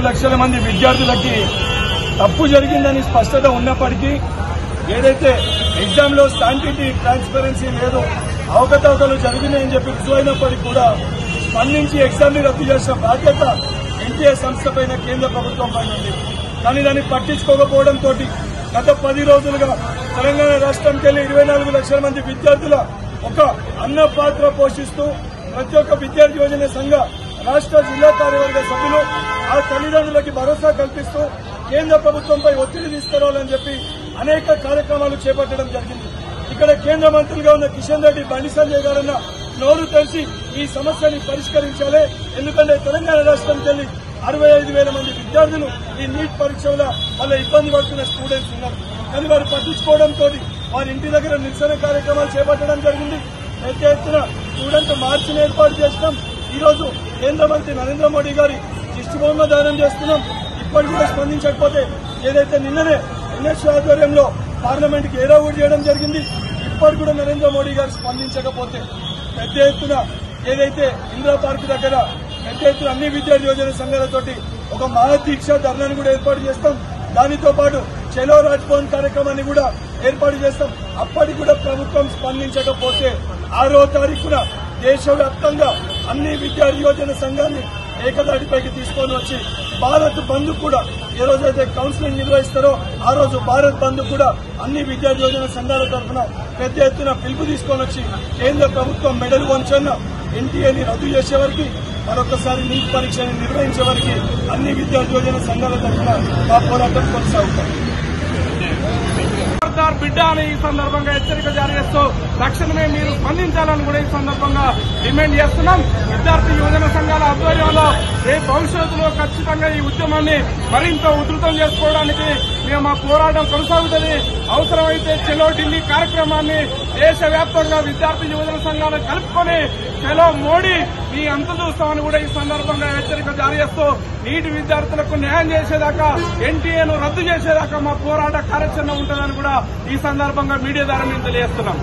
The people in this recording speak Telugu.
లక్షల మంది విద్యార్థులకి తప్పు జరిగిందని స్పష్టత ఉన్నప్పటికీ ఏదైతే ఎగ్జామ్ లో శాంటిటీ ట్రాన్స్పరెన్సీ లేదో అవకతవకలు జరిగినాయని చెప్పి రుజువైనప్పటికీ కూడా స్పందించి ఎగ్జామ్ ని రద్దు చేసిన బాధ్యత ఎన్టీఏ సంస్థపైన కేంద్ర ప్రభుత్వం పైన ఉంది. కానీ దాన్ని పట్టించుకోకపోవడంతో గత 10 రోజులుగా తెలంగాణ రాష్ట్రంకి వెళ్లి 24 లక్షల మంది విద్యార్థుల ఒక అన్న పాత్ర పోషిస్తూ ప్రతి ఒక్క విద్యార్థి యోజన సంఘ రాష్ట్ర జిల్లా కార్యవర్గ సభ్యులు ఆ తల్లిదండ్రులకి భరోసా కల్పిస్తూ కేంద్ర ప్రభుత్వంపై ఒత్తిడి తీసుకురావాలని చెప్పి అనేక కార్యక్రమాలు చేపట్టడం జరిగింది. ఇక్కడ కేంద్ర మంత్రులుగా ఉన్న కిషన్ రెడ్డి, బండి సంజయ్ గారన్న నోరు తెలిసి ఈ సమస్యని పరిష్కరించాలి. ఎందుకంటే తెలంగాణ రాష్ట్రంకి వెళ్లి 65,000 మంది విద్యార్థులు ఈ నీట్ పరీక్షల వల్ల ఇబ్బంది పడుతున్న స్టూడెంట్స్ ఉన్నారు. కానీ వారు పట్టించుకోవడంతో వారి ఇంటి దగ్గర నిరసన కార్యక్రమాలు చేపట్టడం జరిగింది. పెద్ద ఎత్తున స్టూడెంట్ మార్చిని ఏర్పాటు చేసినాం. ఈ రోజు కేంద్ర మంత్రి నరేంద్ర మోడీ గారి దిష్టిబొమ్మ దానం చేస్తున్నాం. ఇప్పటికి కూడా స్పందించకపోతే ఏదైతే నిన్ననే ఎన్ఎస్యూ ఆధ్వర్యంలో పార్లమెంట్ కి ఏరావుడు చేయడం జరిగింది. ఇప్పటికి కూడా నరేంద్ర మోడీ గారు స్పందించకపోతే పెద్ద ఎత్తున ఏదైతే ఇందిరా పార్క్ దగ్గర పెద్ద ఎత్తున అన్ని విద్యార్థి యోజన సంఘాలతోటి ఒక మహాదీక్ష ధర్నాన్ని కూడా ఏర్పాటు చేస్తాం. దానితో పాటు చలో రాజ్భవన్ కార్యక్రమాన్ని కూడా ఏర్పాటు చేస్తాం. అప్పటికి కూడా ప్రభుత్వం స్పందించకపోతే 6వ తారీఖున దేశవ్యాప్తంగా అన్ని విద్యార్థి యోజన సంఘాన్ని ఏకదాటిపైకి తీసుకొని వచ్చి భారత్ బంద్ కూడా ఏ రోజైతే కౌన్సిలింగ్ నిర్వహిస్తారో ఆ రోజు భారత్ బంద్ కూడా అన్ని విద్యార్థి యోజన సంఘాల తరఫున పెద్ద ఎత్తున పిలుపు తీసుకొని వచ్చి కేంద్ర ప్రభుత్వం మెడల్ వంచన్న ఎన్టీఏని రద్దు చేసే వరకు మరొకసారి నీట్ పరీక్షని నిర్వహించే వరకు అన్ని విద్యార్థి యోజన సంఘాల తరఫున మా పోరాటం కొనసాగుతాం. బిడ్డ అని ఈ సందర్భంగా హెచ్చరిక జారీ చేస్తూ తక్షణమే మీరు స్పందించాలని కూడా ఈ సందర్భంగా డిమాండ్ చేస్తున్నాం. విద్యార్థి యువజన సంఘాల ఆధ్వర్యంలో రేపు భవిష్యత్తులో ఖచ్చితంగా ఈ ఉద్యమాన్ని మరింత ఉధృతం చేసుకోవడానికి మేము మా పోరాటం కొనసాగుతుంది. అవసరమైతే చెలో ఢిల్లీ కార్యక్రమాన్ని దేశవ్యాప్తంగా విద్యార్థి యువజన సంఘాలను కలుపుకొని చెలో మోడీ మీ అంత చూస్తామని కూడా ఈ సందర్భంగా హెచ్చరిక జారీ చేస్తూ నీటి విద్యార్థులకు న్యాయం చేసేదాకా ఎన్టీఏను రద్దు చేసేదాకా మా పోరాట కార్యాచరణ ఉంటుందని కూడా ఈ సందర్భంగా మీడియా ద్వారా మేము తెలియజేస్తున్నాం.